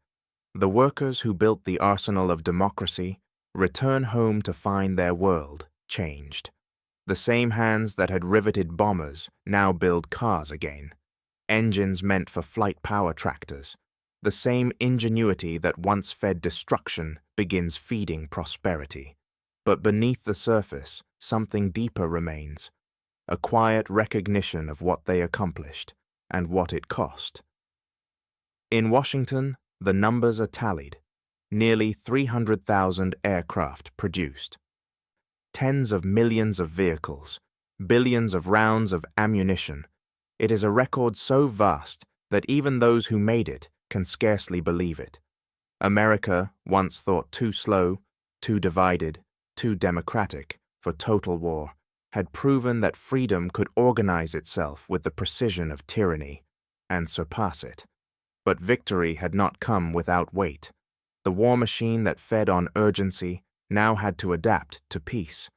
The workers who built the arsenal of democracy return home to find their world changed. The same hands that had riveted bombers now build cars again. Engines meant for flight power tractors. The same ingenuity that once fed destruction begins feeding prosperity. But beneath the surface, something deeper remains. A quiet recognition of what they accomplished and what it cost. In Washington, the numbers are tallied. Nearly 300,000 aircraft produced. Tens of millions of vehicles, billions of rounds of ammunition. It is a record so vast that even those who made it can scarcely believe it. America, once thought too slow, too divided, too democratic for total war, had proven that freedom could organize itself with the precision of tyranny and surpass it. But victory had not come without weight. The war machine that fed on urgency now had to adapt to peace.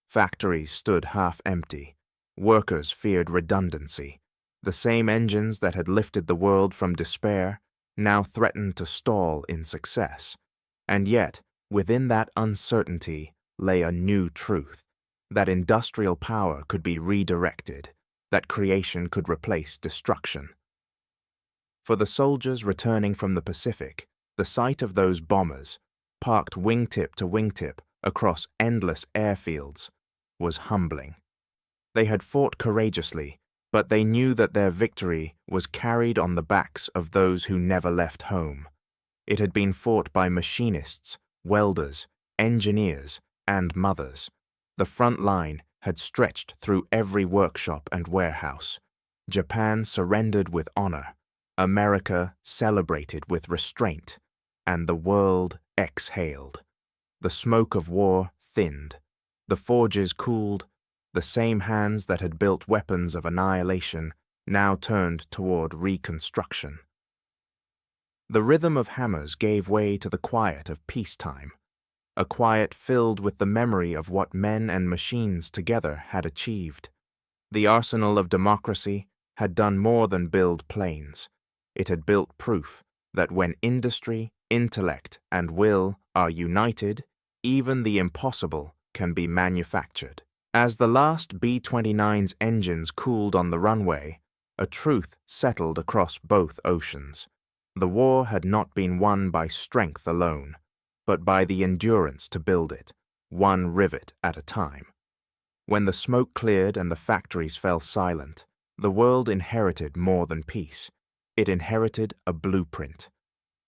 Factories stood half empty. Workers feared redundancy. The same engines that had lifted the world from despair now threatened to stall in success. And yet, within that uncertainty lay a new truth, that industrial power could be redirected, that creation could replace destruction. For the soldiers returning from the Pacific, the sight of those bombers, parked wingtip to wingtip across endless airfields, was humbling. They had fought courageously, but they knew that their victory was carried on the backs of those who never left home. It had been fought by machinists, welders, engineers, and mothers. The front line had stretched through every workshop and warehouse. Japan surrendered with honor, America celebrated with restraint, and the world exhaled. The smoke of war thinned, the forges cooled, the same hands that had built weapons of annihilation now turned toward reconstruction. The rhythm of hammers gave way to the quiet of peacetime, a quiet filled with the memory of what men and machines together had achieved. The arsenal of democracy had done more than build planes. It had built proof that when industry, intellect, and will are united, even the impossible can be manufactured. As the last B-29's engines cooled on the runway, a truth settled across both oceans. The war had not been won by strength alone, but by the endurance to build it, one rivet at a time. When the smoke cleared and the factories fell silent, the world inherited more than peace. It inherited a blueprint.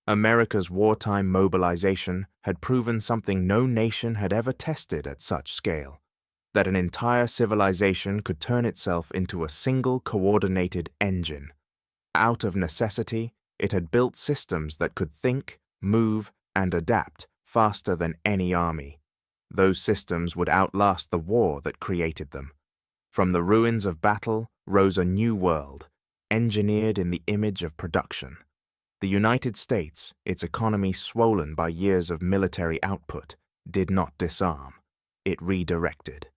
America's wartime mobilization had proven something no nation had ever tested at such scale, that an entire civilization could turn itself into a single coordinated engine. Out of necessity, it had built systems that could think, move, and adapt faster than any army. Those systems would outlast the war that created them. From the ruins of battle rose a new world, engineered in the image of production. The United States, its economy swollen by years of military output, did not disarm. It redirected.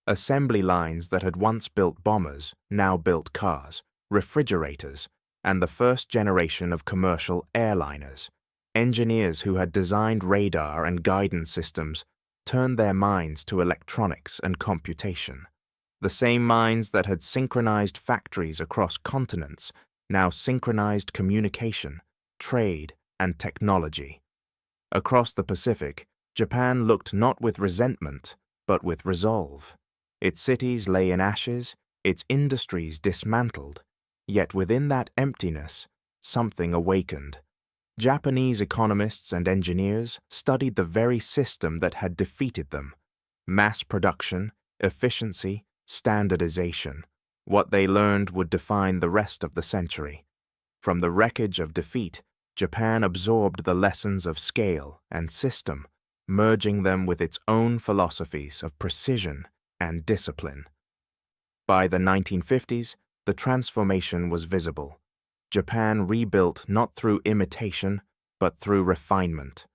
Assembly lines that had once built bombers now built cars, refrigerators, and the first generation of commercial airliners. Engineers who had designed radar and guidance systems turned their minds to electronics and computation. The same minds that had synchronized factories across continents now synchronized communication, trade, and technology. Across the Pacific, Japan looked not with resentment, but with resolve. Its cities lay in ashes, its industries dismantled, yet within that emptiness, something awakened. Japanese economists and engineers studied the very system that had defeated them: mass production, efficiency, standardization. What they learned would define the rest of the century. From the wreckage of defeat, Japan absorbed the lessons of scale and system, merging them with its own philosophies of precision and discipline. By the 1950s, the transformation was visible. Japan rebuilt not through imitation, but through refinement.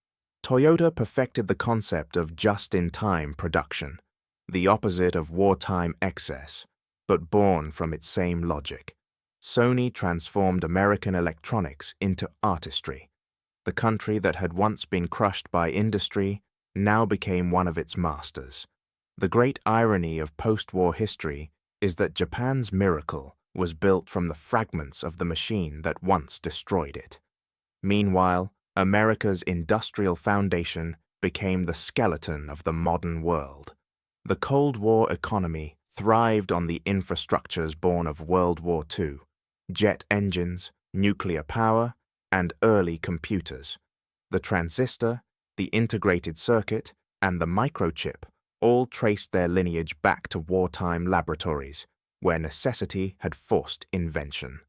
Toyota perfected the concept of just-in-time production, the opposite of wartime excess, but born from its same logic. Sony transformed American electronics into artistry. The country that had once been crushed by industry now became one of its masters. The great irony of post-war history is that Japan's miracle was built from the fragments of the machine that once destroyed it. Meanwhile, America's industrial foundation became the skeleton of the modern world. The Cold War economy thrived on the infrastructures born of World War II: jet engines, nuclear power, and early computers. The transistor, the integrated circuit, and the microchip all traced their lineage back to wartime laboratories, where necessity had forced invention.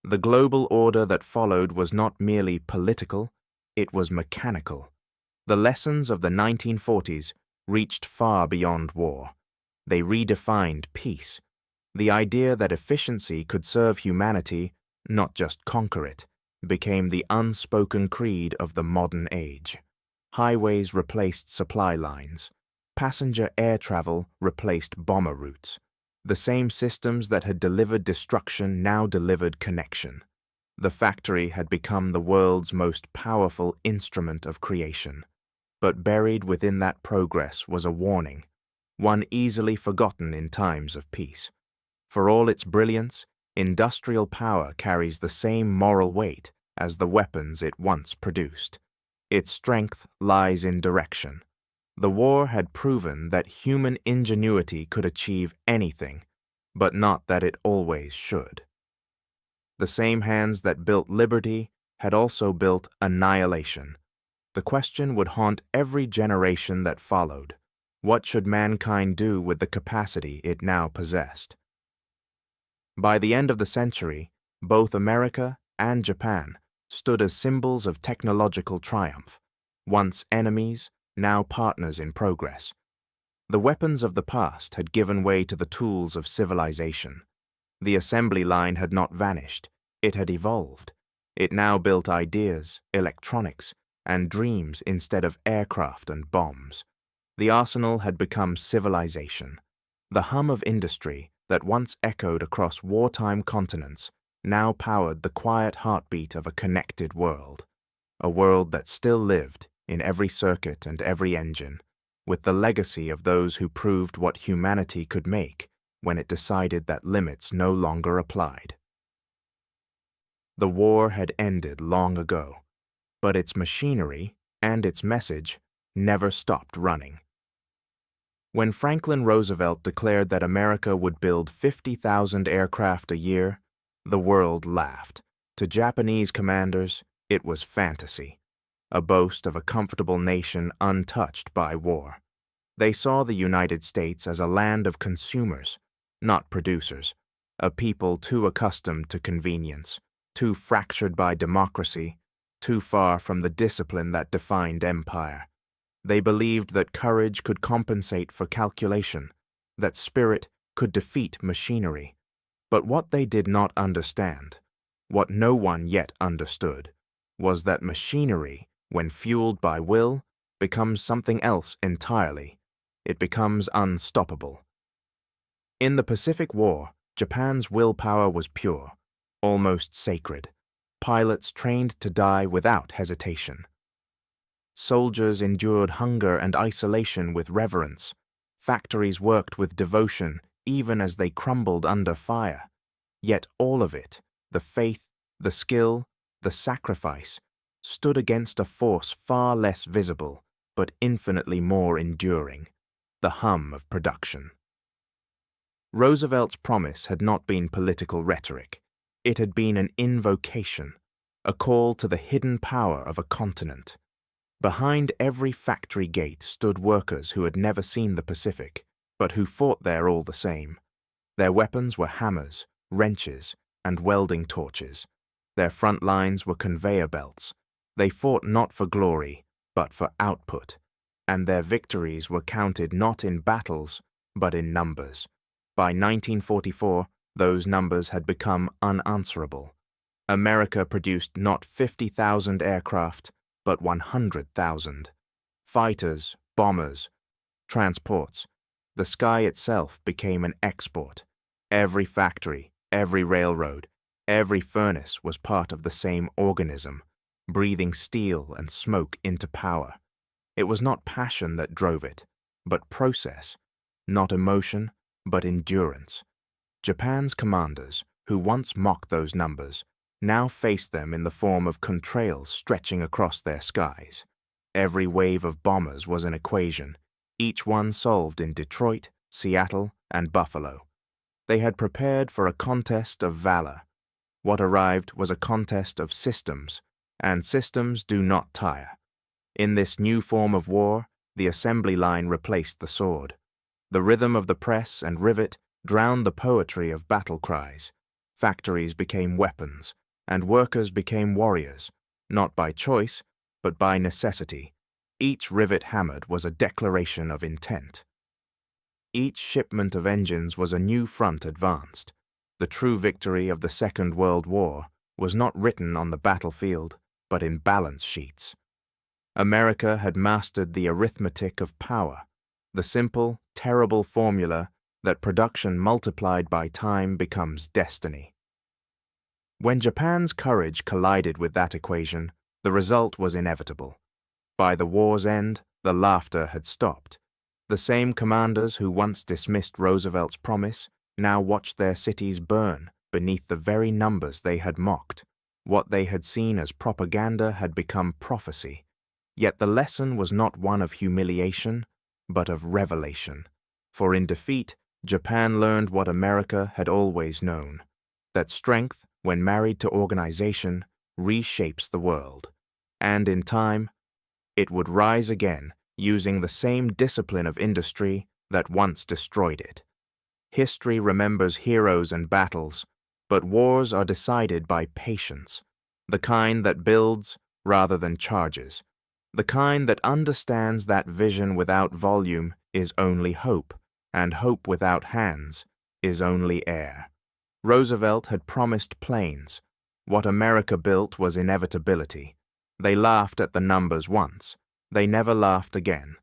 The global order that followed was not merely political, it was mechanical. The lessons of the 1940s reached far beyond war. They redefined peace. The idea that efficiency could serve humanity, not just conquer it, became the unspoken creed of the modern age. Highways replaced supply lines. Passenger air travel replaced bomber routes. The same systems that had delivered destruction now delivered connection. The factory had become the world's most powerful instrument of creation. But buried within that progress was a warning, one easily forgotten in times of peace. For all its brilliance, industrial power carries the same moral weight as the weapons it once produced. Its strength lies in direction. The war had proven that human ingenuity could achieve anything, but not that it always should. The same hands that built liberty had also built annihilation. The question would haunt every generation that followed. What should mankind do with the capacity it now possessed? By the end of the century, both America and Japan stood as symbols of technological triumph, once enemies, now partners in progress. The weapons of the past had given way to the tools of civilization. The assembly line had not vanished, it had evolved. It now built ideas, electronics, and dreams instead of aircraft and bombs. The arsenal had become civilization. The hum of industry that once echoed across wartime continents now powered the quiet heartbeat of a connected world, a world that still lived in every circuit and every engine, with the legacy of those who proved what humanity could make when it decided that limits no longer applied. The war had ended long ago, but its machinery and its message never stopped running. When Franklin Roosevelt declared that America would build 50,000 aircraft a year, the world laughed. To Japanese commanders, it was fantasy, a boast of a comfortable nation untouched by war. They saw the United States as a land of consumers, not producers, a people too accustomed to convenience, too fractured by democracy, too far from the discipline that defined empire. They believed that courage could compensate for calculation, that spirit could defeat machinery. But what they did not understand, what no one yet understood, was that machinery, when fueled by will, becomes something else entirely. It becomes unstoppable. In the Pacific War, Japan's willpower was pure, almost sacred. Pilots trained to die without hesitation. Soldiers endured hunger and isolation with reverence. Factories worked with devotion even as they crumbled under fire. Yet all of it, the faith, the skill, the sacrifice, stood against a force far less visible but infinitely more enduring, the hum of production. Roosevelt's promise had not been political rhetoric. It had been an invocation, a call to the hidden power of a continent. Behind every factory gate stood workers who had never seen the Pacific, but who fought there all the same. Their weapons were hammers, wrenches, and welding torches. Their front lines were conveyor belts. They fought not for glory, but for output, and their victories were counted not in battles, but in numbers. By 1944, those numbers had become unanswerable. America produced not 50,000 aircraft, but 100,000. Fighters, bombers, transports. The sky itself became an export. Every factory, every railroad, every furnace was part of the same organism, breathing steel and smoke into power. It was not passion that drove it, but process, not emotion, but endurance. Japan's commanders, who once mocked those numbers, now faced them in the form of contrails stretching across their skies. Every wave of bombers was an equation, each one solved in Detroit, Seattle, and Buffalo. They had prepared for a contest of valor. What arrived was a contest of systems, and systems do not tire. In this new form of war, the assembly line replaced the sword. The rhythm of the press and rivet drowned the poetry of battle cries. Factories became weapons, and workers became warriors, not by choice, but by necessity. Each rivet hammered was a declaration of intent. Each shipment of engines was a new front advanced. The true victory of the Second World War was not written on the battlefield, but in balance sheets. America had mastered the arithmetic of power, the simple, terrible formula that production multiplied by time becomes destiny. When Japan's courage collided with that equation, the result was inevitable. By the war's end, the laughter had stopped. The same commanders who once dismissed Roosevelt's promise now watched their cities burn beneath the very numbers they had mocked. What they had seen as propaganda had become prophecy. Yet the lesson was not one of humiliation, but of revelation. For in defeat, Japan learned what America had always known, that strength, when married to organization, reshapes the world. And in time, it would rise again, using the same discipline of industry that once destroyed it. History remembers heroes and battles, but wars are decided by patience, the kind that builds rather than charges, the kind that understands that vision without volume is only hope, and hope without hands is only air. Roosevelt had promised planes. What America built was inevitability. They laughed at the numbers once. They never laughed again.